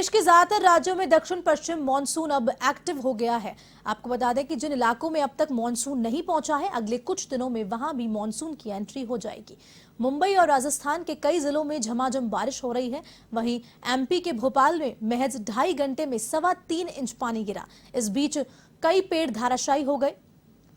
देश के ज्यादातर राज्यों में दक्षिण पश्चिम मानसून अब एक्टिव हो गया है। आपको बता दें कि जिन इलाकों में अब तक मानसून नहीं पहुंचा है, अगले कुछ दिनों में वहां भी मानसून की एंट्री हो जाएगी। मुंबई और राजस्थान के कई जिलों में झमाझम बारिश हो रही है। वहीं एमपी के भोपाल में महज 2.5 घंटे में 3.25 इंच पानी गिरा। इस बीच कई पेड़ धाराशायी हो गए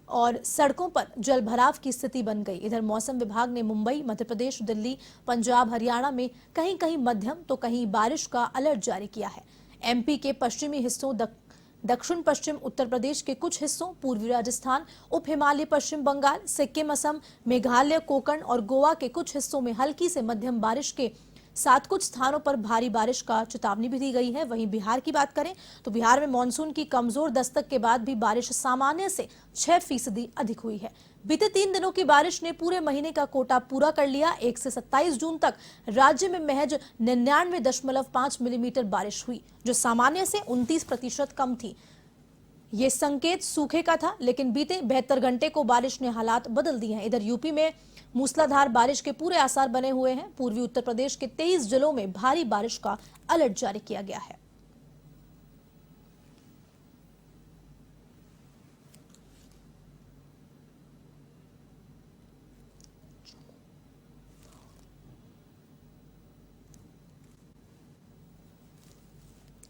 और सड़कों पर जलभराव की स्थिति बन गई। इधर मौसम विभाग ने मुंबई, मध्य प्रदेश, दिल्ली, पंजाब, हरियाणा में कहीं कहीं मध्यम तो कहीं बारिश का अलर्ट जारी किया है। एमपी के पश्चिमी हिस्सों, दक्षिण पश्चिम उत्तर प्रदेश के कुछ हिस्सों, पूर्वी राजस्थान, उप हिमालय पश्चिम बंगाल, सिक्किम, असम, मेघालय, कोंकण और गोवा के कुछ हिस्सों में हल्की से मध्यम बारिश के साथ कुछ स्थानों पर भारी बारिश का चेतावनी भी दी गई है। वहीं बिहार की बात करें तो बिहार में मानसून की कमजोर दस्तक के बाद भी बारिश सामान्य से 6% अधिक हुई है। बीते 3 दिनों की बारिश ने पूरे महीने का कोटा पूरा कर लिया। 1 से 27 जून तक राज्य में महज 99.5 मिलीमीटर बारिश हुई, जो सामान्य से 29% कम थी। ये संकेत सूखे का था, लेकिन बीते 72 घंटे को बारिश ने हालात बदल दिए हैं। इधर यूपी में मूसलाधार बारिश के पूरे आसार बने हुए हैं। पूर्वी उत्तर प्रदेश के 23 जिलों में भारी बारिश का अलर्ट जारी किया गया है।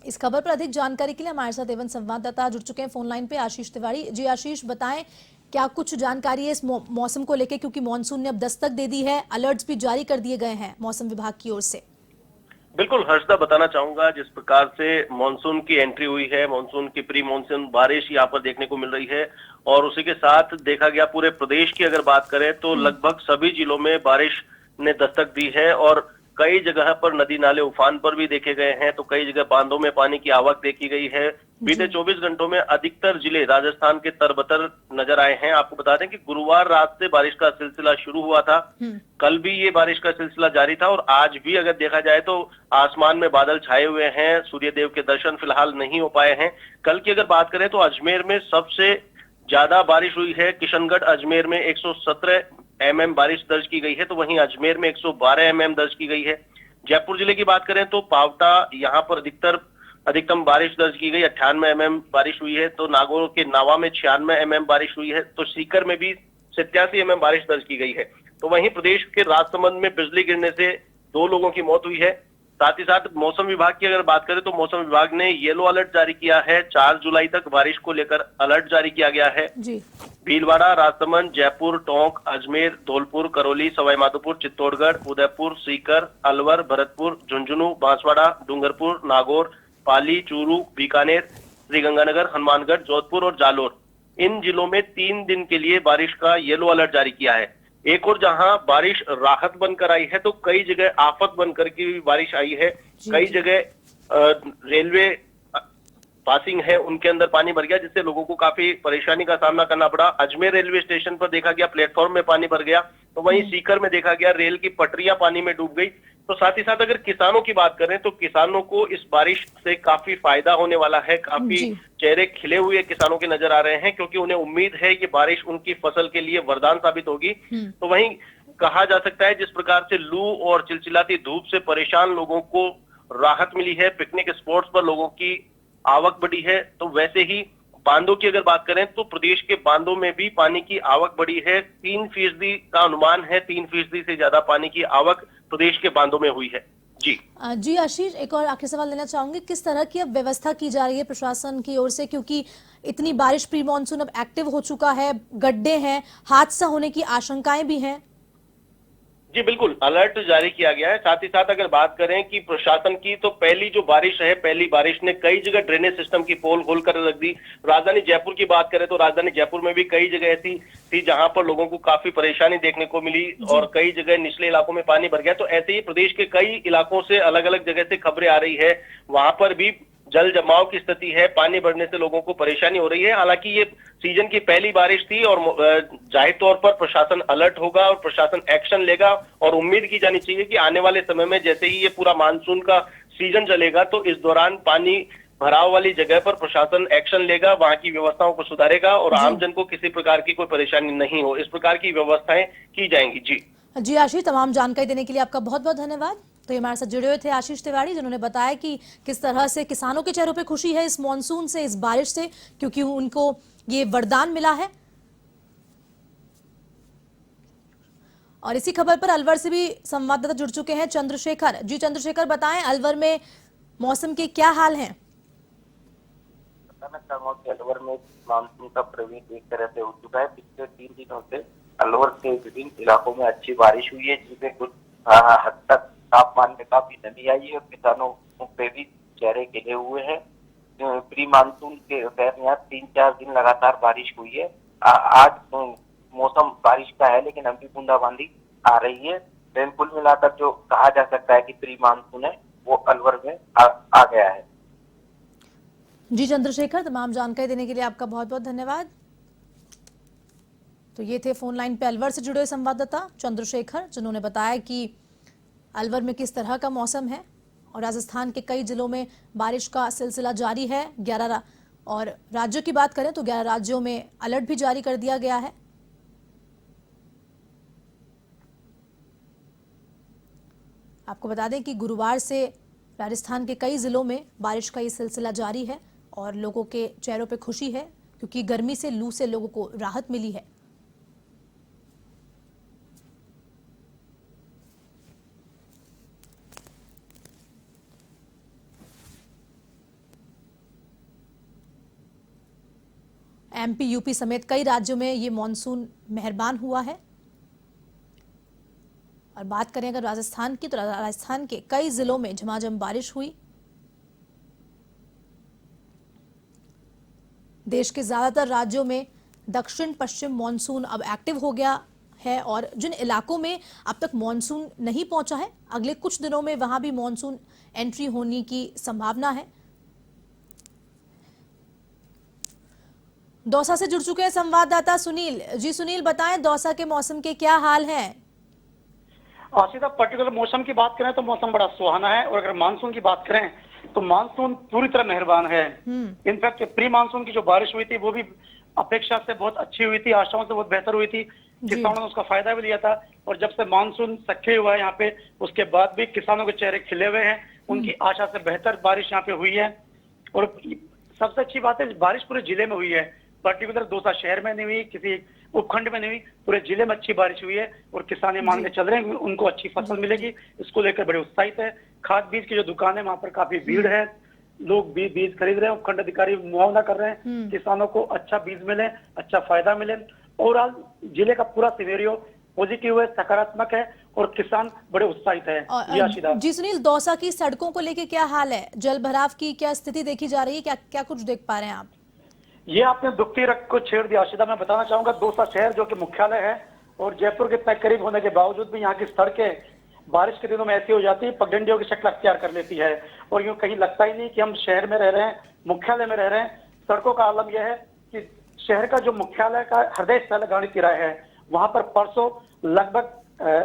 इस खबर पर अधिक जानकारी के लिए हमारे साथ एवं संवाददाता जुड़ चुके हैं फोन लाइन पे, आशीष तिवारी जी। आशीष, बताएं क्या कुछ जानकारी है इस मौसम को लेकर, क्योंकि मानसून ने अब दस्तक दे दी है, अलर्ट्स भी जारी कर दिए गए हैं मौसम विभाग की ओर से। बिल्कुल हर्षदा, बताना चाहूंगा जिस प्रकार से मानसून की एंट्री हुई है, मानसून की प्री मानसून बारिश यहाँ पर देखने को मिल रही है और उसी के साथ देखा गया पूरे प्रदेश की अगर बात करें तो लगभग सभी जिलों में बारिश ने दस्तक दी है और कई जगह पर नदी नाले उफान पर भी देखे गए हैं, तो कई जगह बांधों में पानी की आवक देखी गई है। बीते 24 घंटों में अधिकतर जिले राजस्थान के तरबतर नजर आए हैं। आपको बता दें कि गुरुवार रात से बारिश का सिलसिला शुरू हुआ था, कल भी ये बारिश का सिलसिला जारी था और आज भी अगर देखा जाए तो आसमान में बादल छाए हुए हैं। सूर्यदेव के दर्शन फिलहाल नहीं हो पाए हैं। कल की अगर बात करें तो अजमेर में सबसे ज्यादा बारिश हुई है। किशनगढ़ अजमेर में 117 mm बारिश दर्ज की गई है, तो वहीं अजमेर में 112 mm दर्ज की गई है। जयपुर जिले की बात करें तो पावटा, यहाँ पर अधिकतम बारिश दर्ज की गई, 98 mm बारिश हुई है। तो नागौर के नावा में 96 mm बारिश हुई है। तो सीकर में भी 87 mm बारिश दर्ज की गई है। तो वहीं प्रदेश के राजसमंद में बिजली गिरने से 2 लोगों की मौत हुई है। साथ ही साथ मौसम विभाग की अगर बात करें तो मौसम विभाग ने येलो अलर्ट जारी किया है। 4 जुलाई तक बारिश को लेकर अलर्ट जारी किया गया है जी। भीलवाड़ा, राजसमंद, जयपुर, टोंक, अजमेर, धौलपुर, करौली, सवाईमाधोपुर, चित्तौड़गढ़, उदयपुर, सीकर, अलवर, भरतपुर, झुंझुनू, बांसवाड़ा, डूंगरपुर, नागौर, पाली, चूरू, बीकानेर, श्रीगंगानगर, हनुमानगढ़, जोधपुर और जालोर, इन जिलों में 3 दिन के लिए बारिश का येलो अलर्ट जारी किया है। एक और जहां बारिश राहत बनकर आई है तो कई जगह आफत बनकर की बारिश आई है। कई जगह रेलवे पासिंग है उनके अंदर पानी भर गया, जिससे लोगों को काफी परेशानी का सामना करना पड़ा। अजमेर रेलवे स्टेशन पर देखा गया प्लेटफॉर्म में पानी भर गया, तो वहीं सीकर में देखा गया रेल की पटरियां पानी में डूब गई। तो साथ ही साथ अगर किसानों की बात करें तो किसानों को इस बारिश से काफी फायदा होने वाला है। काफी चेहरे खिले हुए किसानों के नजर आ रहे हैं, क्योंकि उन्हें उम्मीद है ये बारिश उनकी फसल के लिए वरदान साबित होगी। तो वहीं कहा जा सकता है जिस प्रकार से लू और चिलचिलाती धूप से परेशान लोगों को राहत मिली है, पिकनिक स्पॉट्स पर लोगों की आवक बढ़ी है, तो वैसे ही बांधों की अगर बात करें तो प्रदेश के बांधों में भी पानी की आवक बढ़ी है। 3% का अनुमान है, 3% से ज्यादा पानी की आवक प्रदेश के बांधों में हुई है। जी आशीष, एक और आखिरी सवाल लेना चाहूंगी, किस तरह की अब व्यवस्था की जा रही है प्रशासन की ओर से, क्योंकि इतनी बारिश प्री मानसून अब एक्टिव हो चुका है, गड्ढे हैं, हादसा होने की आशंकाएं भी हैं। जी बिल्कुल, अलर्ट जारी किया गया है। साथ ही साथ अगर बात करें कि प्रशासन की, तो पहली जो बारिश है, पहली बारिश ने कई जगह ड्रेनेज सिस्टम की पोल खोलकर रख दी। राजधानी जयपुर की बात करें तो राजधानी जयपुर में भी कई जगह ऐसी थी जहां पर लोगों को काफी परेशानी देखने को मिली और कई जगह निचले इलाकों में पानी भर गया। तो ऐसे ही प्रदेश के कई इलाकों से अलग अलग जगह से खबरें आ रही है, वहां पर भी जल जमाव की स्थिति है, पानी बढ़ने से लोगों को परेशानी हो रही है। हालांकि ये सीजन की पहली बारिश थी और जाहिर तौर पर प्रशासन अलर्ट होगा और प्रशासन एक्शन लेगा और उम्मीद की जानी चाहिए कि आने वाले समय में जैसे ही ये पूरा मानसून का सीजन चलेगा तो इस दौरान पानी भराव वाली जगह पर प्रशासन एक्शन लेगा, वहां की व्यवस्थाओं को सुधारेगा और आमजन को किसी प्रकार की कोई परेशानी नहीं हो, इस प्रकार की व्यवस्थाएं की जाएंगी। जी आशीष, तमाम जानकारी देने के लिए आपका बहुत बहुत धन्यवाद। तो ये हमारे साथ जुड़े हुए थे आशीष तिवारी, जिन्होंने बताया कि किस तरह से किसानों के चेहरों पे खुशी है इस मॉनसून से, इस बारिश से, क्योंकि उनको ये वरदान मिला है। और इसी खबर पर अलवर से भी संवाददाता जुड़ चुके हैं, चंद्रशेखर जी। चंद्रशेखर, बताएं अलवर में मौसम के क्या हाल हैं? बताना चाहूंगा कि अलवर में मानसून का प्रवेश एक तरह से हो चुका है। पिछले 3 दिनों से अलवर के विभिन्न इलाकों में अच्छी बारिश हुई है, जिसमें कुछ हद तक तापमान में काफी नमी आई है और किसानों पे भी चेहरे खिले हुए हैं। प्री मानसून के तहत यहाँ 3-4 दिन लगातार बारिश हुई है। आज मौसम बारिश का है, लेकिन अभी बूंदाबांदी आ रही है। लेकिन कुल मिलाकर जो कहा जा सकता है कि प्री मानसून है, वो अलवर में आ गया है। जी चंद्रशेखर, तमाम जानकारी देने के लिए आपका बहुत बहुत धन्यवाद। तो ये थे फोन लाइन पे अलवर से जुड़े हुए संवाददाता चंद्रशेखर, जिन्होंने बताया कि अलवर में किस तरह का मौसम है और राजस्थान के कई जिलों में बारिश का सिलसिला जारी है। 11 और राज्यों की बात करें तो 11 राज्यों में अलर्ट भी जारी कर दिया गया है। आपको बता दें कि गुरुवार से राजस्थान के कई जिलों में बारिश का ये सिलसिला जारी है और लोगों के चेहरों पे खुशी है, क्योंकि गर्मी से, लू से लोगों को राहत मिली है। एमपी, यूपी समेत कई राज्यों में ये मॉनसून मेहरबान हुआ है। और बात करें अगर राजस्थान की, तो राजस्थान के कई जिलों में झमाझम बारिश हुई। देश के ज्यादातर राज्यों में दक्षिण पश्चिम मॉनसून अब एक्टिव हो गया है और जिन इलाकों में अब तक मॉनसून नहीं पहुंचा है, अगले कुछ दिनों में वहां भी मॉनसून एंट्री होने की संभावना है। दौसा से जुड़ चुके हैं संवाददाता सुनील जी। सुनील, बताएं दौसा के मौसम के क्या हाल हैं? आशीष, पर्टिकुलर मौसम की बात करें तो मौसम बड़ा सुहाना है, और अगर मानसून की बात करें तो मानसून पूरी तरह मेहरबान है। इनफैक्ट प्री मानसून की जो बारिश हुई थी वो भी अपेक्षा से बहुत अच्छी हुई थी, आशाओं से बहुत बेहतर हुई थी। किसानों ने उसका फायदा भी लिया था। और जब से मानसून सक्रिय हुआ है यहाँ पे, उसके बाद भी किसानों के चेहरे खिले हुए हैं। उनकी आशा से बेहतर बारिश यहाँ पे हुई है। और सबसे अच्छी बात है, बारिश पूरे जिले में हुई है, पर्टिकुलर दौसा शहर में नहीं हुई, किसी उपखंड में नहीं हुई, पूरे जिले में अच्छी बारिश हुई है। और किसान ये मान के चल रहे हैं उनको अच्छी फसल मिलेगी, इसको लेकर बड़े उत्साहित है। खाद बीज की जो दुकान है वहां पर काफी भीड़ है, लोग बीज खरीद रहे हैं। उपखंड अधिकारी मुआवजा कर रहे हैं, किसानों को अच्छा बीज मिले, अच्छा फायदा मिले। ओवरऑल जिले का पूरा सिनेरियो पॉजिटिव है, सकारात्मक है और किसान बड़े उत्साहित है। जी सुनील, दौसा की सड़कों को लेकर क्या हाल है? जल भराव की क्या स्थिति देखी जा रही है? क्या क्या कुछ देख पा रहे हैं आप? ये आपने दुखती रख को छेड़ दिया आशिदा। मैं बताना चाहूंगा, दौसा शहर जो कि मुख्यालय है और जयपुर के इतना करीब होने के बावजूद भी यहाँ की सड़कें बारिश के दिनों में ऐसी हो जाती है, पगडंडियों की शक्ल अख्तियार कर लेती है। और यूं कहीं लगता ही नहीं कि हम शहर में रह रहे हैं, मुख्यालय में रह रहे हैं। सड़कों का आलम यह है कि शहर का जो मुख्यालय का हृदय स्थल गांधी तिराहे है, वहां पर परसों लगभग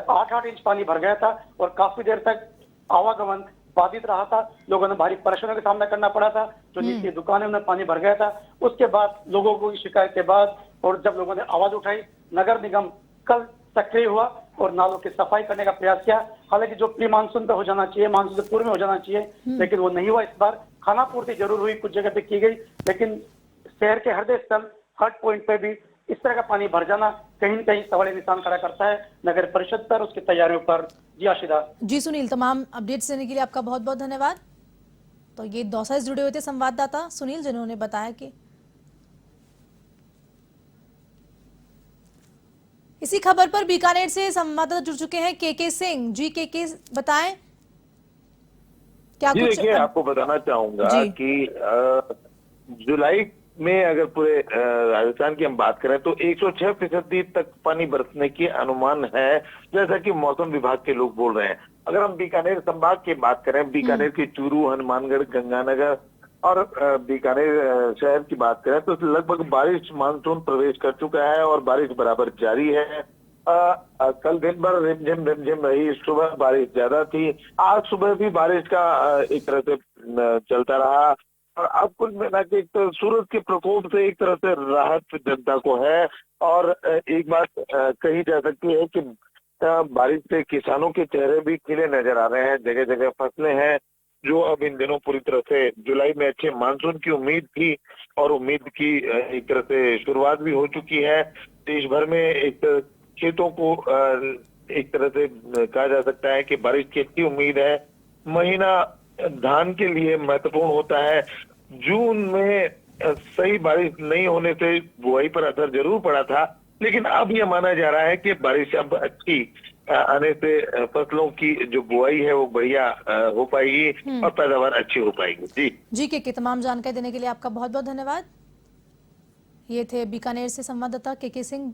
8-8 इंच पानी भर गया था और काफी देर तक आवागमन बाधित रहा था। लोगों ने भारी परेशानियों का सामना करना पड़ा था। जो निचली दुकानें में पानी भर गया था। उसके बाद लोगों को शिकायत के बाद और जब लोगों ने आवाज उठाई, नगर निगम कल सक्रिय हुआ और नालों की सफाई करने का प्रयास किया। हालांकि जो प्री मानसून पे हो जाना चाहिए, मानसून से पूर्व में हो जाना चाहिए, लेकिन वो नहीं हुआ। इस बार खाना पूर्ति जरूर हुई, कुछ जगह पे की गई, लेकिन शहर के हृदय स्थल हट पॉइंट पे भी इस तरह का पानी भर जाना कहीं न कहीं सवाल निशान खड़ा करता है नगर परिषद पर, उसकी तैयारियों पर। जी आशिदा। जी सुनील, तमाम अपडेट्स देने के लिए आपका बहुत बहुत धन्यवाद। तो ये दौसा से जुड़े हुए थे संवाददाता सुनील, जिन्होंने बताया कि इसी खबर पर बीकानेर से संवाददाता जुड़ चुके हैं के सिंह जी। के बताएं क्या कुछ? देखिए, आपको बताना चाहूंगा कि जुलाई में अगर पूरे राजस्थान की हम बात करें तो 106% तक पानी बरसने की अनुमान है, जैसा कि मौसम विभाग के लोग बोल रहे हैं। अगर हम बीकानेर संभाग की बात करें, बीकानेर की चूरू, हनुमानगढ़, गंगानगर और बीकानेर शहर की बात करें तो लगभग बारिश मानसून प्रवेश कर चुका है और बारिश बराबर जारी है। कल दिन भर रिमझिम रही, सुबह बारिश ज्यादा थी, आज सुबह भी बारिश का एक तरह से चलता रहा। और अब कुल मिला के एक तो सूरज के प्रकोप से एक तरह से राहत जनता को है। और एक बात कही जा सकती है कि बारिश से किसानों के चेहरे भी खिले नजर आ रहे हैं। जगह जगह फसलें हैं जो अब इन दिनों पूरी तरह से, जुलाई में अच्छे मानसून की उम्मीद थी और उम्मीद की एक तरह से शुरुआत भी हो चुकी है। देश भर में एक खेतों को एक तरह से कहा जा सकता है कि बारिश की अच्छी उम्मीद है। महीना धान के लिए महत्वपूर्ण होता है। जून में सही बारिश नहीं होने से बुआई पर असर जरूर पड़ा था, लेकिन अब यह माना जा रहा है कि बारिश अब अच्छी आने से फसलों की जो बुआई है वो बढ़िया हो पाएगी और पैदावार अच्छी हो पाएगी। जी के तमाम जानकारी देने के लिए आपका बहुत बहुत धन्यवाद। ये थे बीकानेर से संवाददाता के सिंह।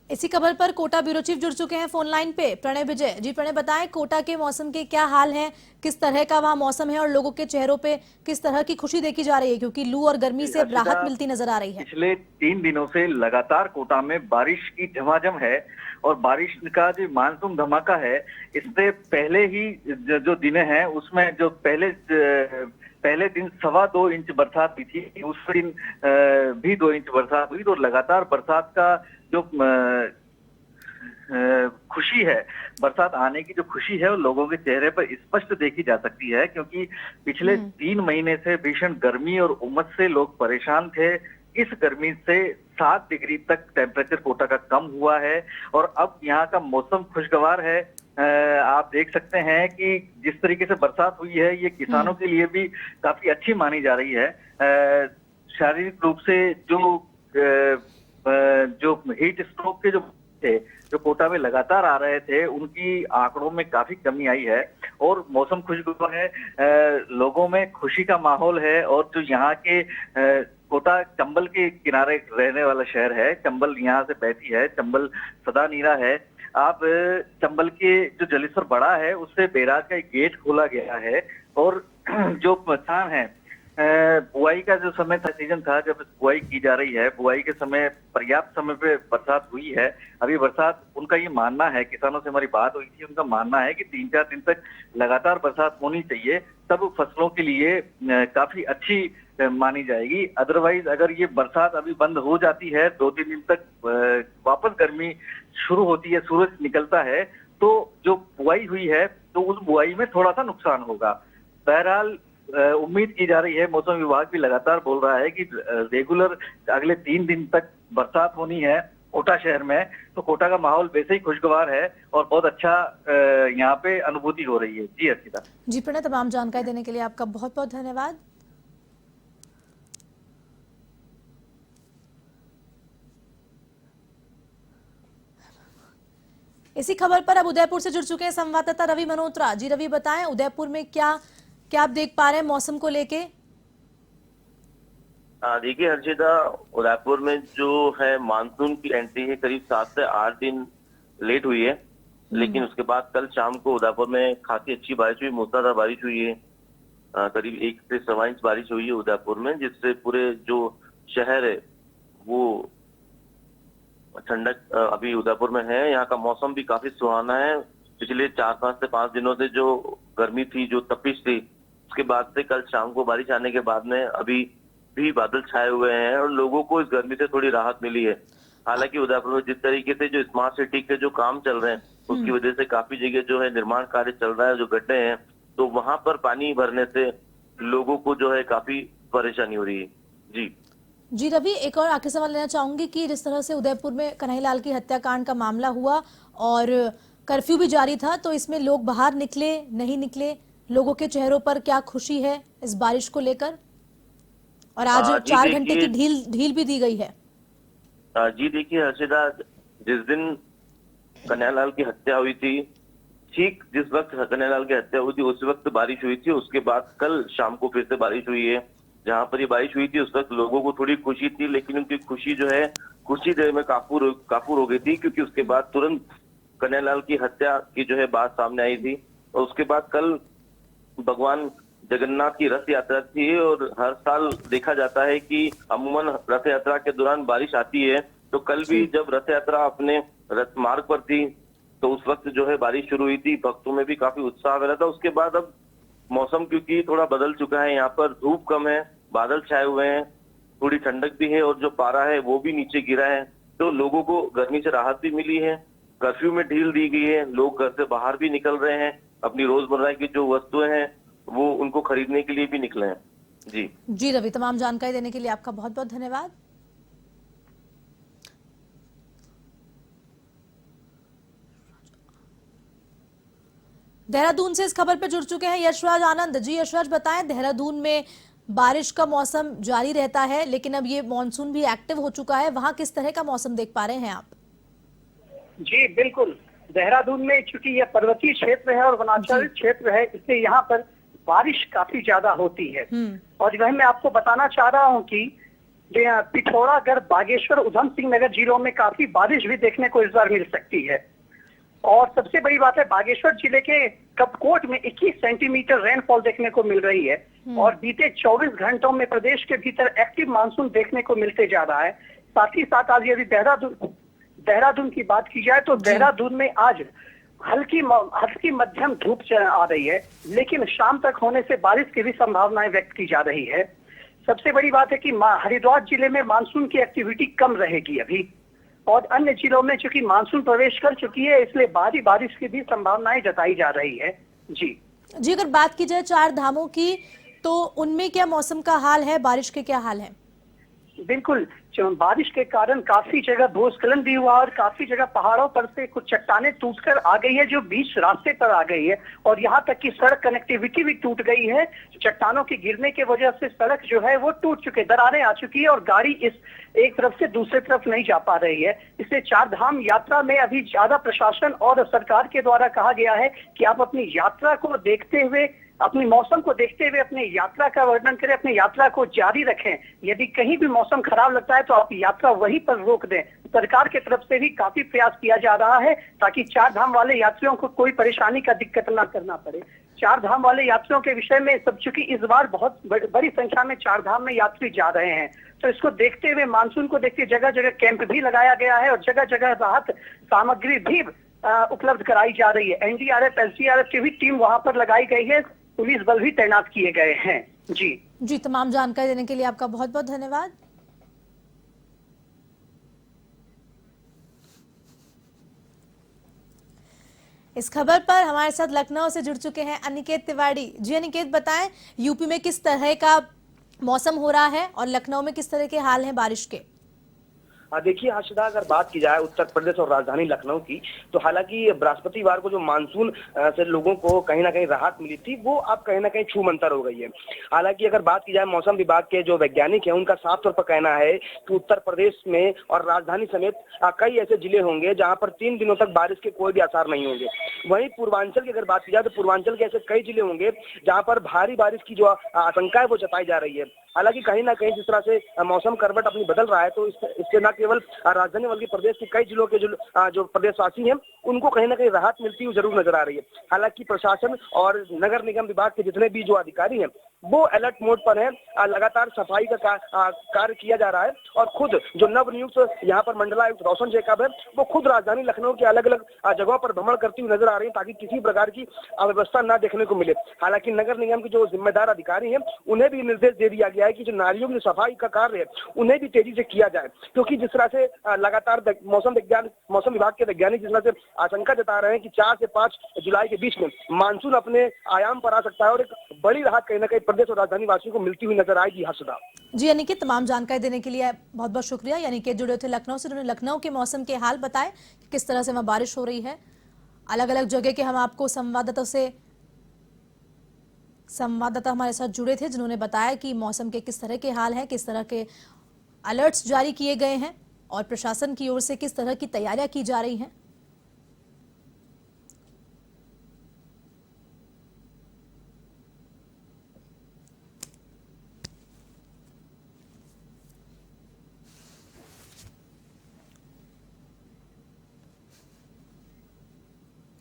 इसी खबर पर कोटा ब्यूरो चीफ जुड़ चुके हैं फोन लाइन पे, प्रणय विजय जी। प्रणय, बताएं कोटा के मौसम के क्या हाल हैं, किस तरह का वहां मौसम है और लोगों के चेहरों पे किस तरह की खुशी देखी जा रही है, क्योंकि लू और गर्मी से राहत मिलती नजर आ रही है। पिछले 3 दिनों से लगातार कोटा में बारिश की झमाझम है और बारिश का जो मानसून धमाका है, इससे पहले ही जो दिन है उसमें जो पहले दिन 2.25 इंच बरसात हुई थी, उस दिन भी 2 इंच बरसात हुई। तो लगातार बरसात का जो खुशी है, बरसात आने की जो खुशी है वो लोगों के चेहरे पर स्पष्ट देखी जा सकती है, क्योंकि पिछले 3 महीने से भीषण गर्मी और उमस से लोग परेशान थे। इस गर्मी से 7 डिग्री तक टेम्परेचर कोटा का कम हुआ है और अब यहाँ का मौसम खुशगवार है। आप देख सकते हैं कि जिस तरीके से बरसात हुई है ये किसानों के लिए भी काफी अच्छी मानी जा रही है। शारीरिक रूप से जो हीट स्ट्रोक के जो कोटा में लगातार आ रहे थे, उनकी आंकड़ों में काफी कमी आई है और मौसम खुशगवार है। लोगों में खुशी का माहौल है और जो यहाँ के कोटा चंबल के किनारे रहने वाला शहर है, चंबल यहाँ से बहती है, चंबल सदा नीरा है। आप चंबल के जो जलेश्वर बड़ा है उससे बैराज का एक गेट खोला गया है और जो किसान है, बुआई का जो समय था, सीजन था जब बुआई की जा रही है, बुआई के समय पर्याप्त समय पे बरसात हुई है। अभी बरसात, उनका ये मानना है, किसानों से हमारी बात हुई थी, उनका मानना है कि 3-4 दिन तक लगातार बरसात होनी चाहिए, तब फसलों के लिए काफी अच्छी मानी जाएगी। अदरवाइज अगर ये बरसात अभी बंद हो जाती है, 2-3 दिन तक वापस गर्मी शुरू होती है, सूरज निकलता है, तो जो बुआई हुई है तो उस बुआई में थोड़ा सा नुकसान होगा। बहरहाल उम्मीद की जा रही है, मौसम विभाग भी लगातार बोल रहा है कि रेगुलर अगले 3 दिन तक बरसात होनी है कोटा शहर में। तो कोटा का माहौल वैसे ही खुशगवार है और बहुत अच्छा यहाँ पे अनुभूति हो रही है। जी अर्चिता। जी प्रणय, तमाम जानकारी देने के लिए आपका बहुत बहुत धन्यवाद। इसी खबर पर अब उदयपुर से जुड़ चुके हैं संवाददाता रवि मल्होत्रा जी। रवि, बताएं उदयपुर में क्या आप देख पा रहे हैं मौसम को लेके? देखिए हर्षिता, उदयपुर में जो है मानसून की एंट्री है करीब 7 से 8 दिन लेट हुई है, लेकिन उसके बाद कल शाम को उदयपुर में खासी अच्छी बारिश हुई, मूसलाधार बारिश हुई है। करीब 1 से 1.25 इंच बारिश हुई है उदयपुर में, जिससे पूरे जो शहर है वो ठंडक अभी उदयपुर में है। यहाँ का मौसम भी काफी सुहाना है। पिछले 4-5 से 5 दिनों से जो गर्मी थी, जो तपिश थी, उसके बाद से कल शाम को बारिश आने के बाद में अभी भी बादल छाए हुए हैं और लोगों को इस गर्मी से थोड़ी राहत मिली है। हालांकि उदयपुर में जिस तरीके से जो स्मार्ट सिटी के जो काम चल रहे हैं उसकी वजह से काफी जगह जो है निर्माण कार्य चल रहा है, जो गड्ढे हैं, तो वहां पर पानी भरने से लोगों को जो है काफी परेशानी हो रही है। जी रवि, एक और आखिरी सवाल लेना चाहूंगी कि जिस तरह से उदयपुर में कन्हैयालाल की हत्याकांड का मामला हुआ और कर्फ्यू भी जारी था, तो इसमें लोग बाहर निकले नहीं निकले, लोगों के चेहरों पर क्या खुशी है इस बारिश को लेकर? और आज 4 घंटे की ढील भी दी गई है। जी देखिए हर्षिता, जिस दिन कन्हैयालाल की हत्या हुई थी, ठीक जिस वक्त कन्हैयालाल की हत्या हुई थी उस वक्त बारिश हुई थी। उसके बाद कल शाम को फिर से बारिश हुई है। जहां पर ये बारिश हुई थी उस वक्त लोगों को थोड़ी खुशी थी, लेकिन उनकी खुशी जो है कुछ ही देर में काफूर हो गई थी, क्योंकि उसके बाद तुरंत कन्हैयालाल की हत्या की जो है बात सामने आई थी। और उसके बाद कल भगवान जगन्नाथ की रथ यात्रा थी और हर साल देखा जाता है कि अमूमन रथ यात्रा के दौरान बारिश आती है। तो कल भी जब रथ यात्रा अपने रथ मार्ग पर थी तो उस वक्त जो है बारिश शुरू हुई थी, भक्तों में भी काफी उत्साह मिला था। उसके बाद अब मौसम क्योंकि थोड़ा बदल चुका है, यहाँ पर धूप कम है, बादल छाए हुए हैं, थोड़ी ठंडक भी है और जो पारा है वो भी नीचे गिरा है। तो लोगों को गर्मी से राहत भी मिली है, कर्फ्यू में ढील दी गई है, लोग घर से बाहर भी निकल रहे हैं, अपनी रोजमर्रा की जो वस्तुएं हैं वो उनको खरीदने के लिए भी निकले हैं। जी रवि, तमाम जानकारी देने के लिए आपका बहुत बहुत धन्यवाद। देहरादून से इस खबर पे जुड़ चुके हैं यशराज आनंद। जी यशराज, बताएं, देहरादून में बारिश का मौसम जारी रहता है, लेकिन अब ये मानसून भी एक्टिव हो चुका है, वहां किस तरह का मौसम देख पा रहे हैं आप? जी बिल्कुल, देहरादून में चूंकि यह पर्वतीय क्षेत्र है और वनांचल क्षेत्र है, इसलिए यहाँ पर बारिश काफी ज्यादा होती है। और वह मैं आपको बताना चाह रहा हूँ कि पिथौरागढ़, बागेश्वर, उधम सिंह नगर जिलों में काफी बारिश भी देखने को इस बार मिल सकती है। और सबसे बड़ी बात है, बागेश्वर जिले के कपकोट में 21 सेंटीमीटर रेनफॉल देखने को मिल रही है और बीते 24 घंटों में प्रदेश के भीतर एक्टिव मानसून देखने को मिलते जा रहा है। साथ ही साथ आज यदि देहरादून की बात की जाए तो देहरादून में आज हल्की मध्यम धूप आ रही है, लेकिन शाम तक होने से बारिश की भी संभावनाएं व्यक्त की जा रही है। सबसे बड़ी बात है कि हरिद्वार जिले में मानसून की एक्टिविटी कम रहेगी अभी, और अन्य जिलों में चूंकि मानसून प्रवेश कर चुकी है, इसलिए भारी बारिश की भी संभावनाएं जताई जा रही है। जी अगर बात की जाए चार धामों की, तो उनमें क्या मौसम का हाल है, बारिश के क्या हाल है? बिल्कुल, बारिश के कारण काफी जगह भूस्खलन भी हुआ और काफी जगह पहाड़ों पर से कुछ चट्टानें टूटकर आ गई है, जो बीच रास्ते पर आ गई है, और यहाँ तक कि सड़क कनेक्टिविटी भी टूट गई है। चट्टानों के गिरने की वजह से सड़क जो है वो टूट चुके, दरारें आ चुकी है और गाड़ी इस एक तरफ से दूसरे तरफ नहीं जा पा रही है। इसलिए चार धाम यात्रा में अभी ज्यादा प्रशासन और सरकार के द्वारा कहा गया है कि आप अपनी यात्रा को देखते हुए, अपनी मौसम को देखते हुए अपनी यात्रा का वर्णन करें, अपनी यात्रा को जारी रखें। यदि कहीं भी मौसम खराब लगता है तो आप यात्रा वहीं पर रोक दें। सरकार की तरफ से भी काफी प्रयास किया जा रहा है ताकि चार धाम वाले यात्रियों को कोई परेशानी का दिक्कत ना करना पड़े। चार धाम वाले यात्रियों के विषय में सब, चूंकि इस बार बहुत बड़ी संख्या में चार धाम में यात्री जा रहे हैं, तो इसको देखते हुए, मानसून को देखते जगह जगह कैंप भी लगाया गया है और जगह जगह राहत सामग्री भी उपलब्ध कराई जा रही है। एनडीआरएफ, एसडीआरएफ की भी टीम वहां पर लगाई गई है, पुलिस बल भी तैनात किए गए हैं। जी तमाम जानकारी देने के लिए आपका बहुत बहुत धन्यवाद। इस खबर पर हमारे साथ लखनऊ से जुड़ चुके हैं अनिकेत तिवारी। जी अनिकेत, बताएं, यूपी में किस तरह का मौसम हो रहा है और लखनऊ में किस तरह के हाल हैं बारिश के? देखिए हर्षदा, अगर बात की जाए उत्तर प्रदेश और राजधानी लखनऊ की, तो हालांकि बृहस्पतिवार को जो मानसून से लोगों को कहीं ना कहीं राहत मिली थी, वो अब कहीं ना कहीं छूमंतर हो गई है। हालांकि अगर बात की जाए मौसम विभाग के जो वैज्ञानिक हैं, उनका साफ तौर पर कहना है कि उत्तर प्रदेश में और राजधानी समेत कई ऐसे जिले होंगे जहां पर 3 दिनों तक बारिश के कोई भी आसार नहीं होंगे। वहीं पूर्वांचल की अगर बात की जाए तो पूर्वांचल के ऐसे कई जिले होंगे जहां पर भारी बारिश की जो आशंका है वो जताई जा रही है। हालांकि कहीं ना कहीं जिस तरह से मौसम करवट अपनी बदल रहा है, तो इससे न केवल राजधानी बल्कि प्रदेश के कई जिलों के जो प्रदेशवासी हैं, उनको कहीं ना कहीं राहत मिलती हुई जरूर नजर आ रही है। हालांकि प्रशासन और नगर निगम विभाग के जितने भी जो अधिकारी हैं वो अलर्ट मोड पर है, लगातार सफाई का कार्य किया जा रहा है और खुद जो नवनियुक्त यहाँ पर मंडलायुक्त रोशन जैकब है, वो खुद राजधानी लखनऊ के अलग अलग जगहों पर भ्रमण करती हुई नजर आ रही है ताकि किसी प्रकार की अव्यवस्था न देखने को मिले। हालांकि नगर निगम के जो जिम्मेदार अधिकारी हैं, उन्हें भी निर्देश दे दिया गया है कि जो नालियों की सफाई का कार्य है उन्हें भी तेजी से किया जाए, क्योंकि जिस तरह से लगातार मौसम विभाग के वैज्ञानिक जिस तरह से आशंका जता रहे हैं कि 4 से 5 जुलाई के बीच में मानसून अपने आयाम पर आ सकता है और एक बड़ी राहत कहीं ना कहीं प्रदेश और राजधानी वासियों को मिलती हुई नजर आएगी। हर्षदा जी अनिकेत, तमाम जानकारी देने के लिए बहुत बहुत शुक्रिया। अनिकेत जुड़े थे लखनऊ से, उन्होंने लखनऊ के मौसम के हाल बताए कि किस तरह से वहां बारिश हो रही है। अलग अलग जगह के हम आपको संवाददाता हमारे साथ जुड़े थे जिन्होंने बताया कि मौसम के किस तरह के हाल हैं, किस तरह के अलर्ट्स जारी किए गए हैं और प्रशासन की ओर से किस तरह की तैयारियां की जा रही हैं।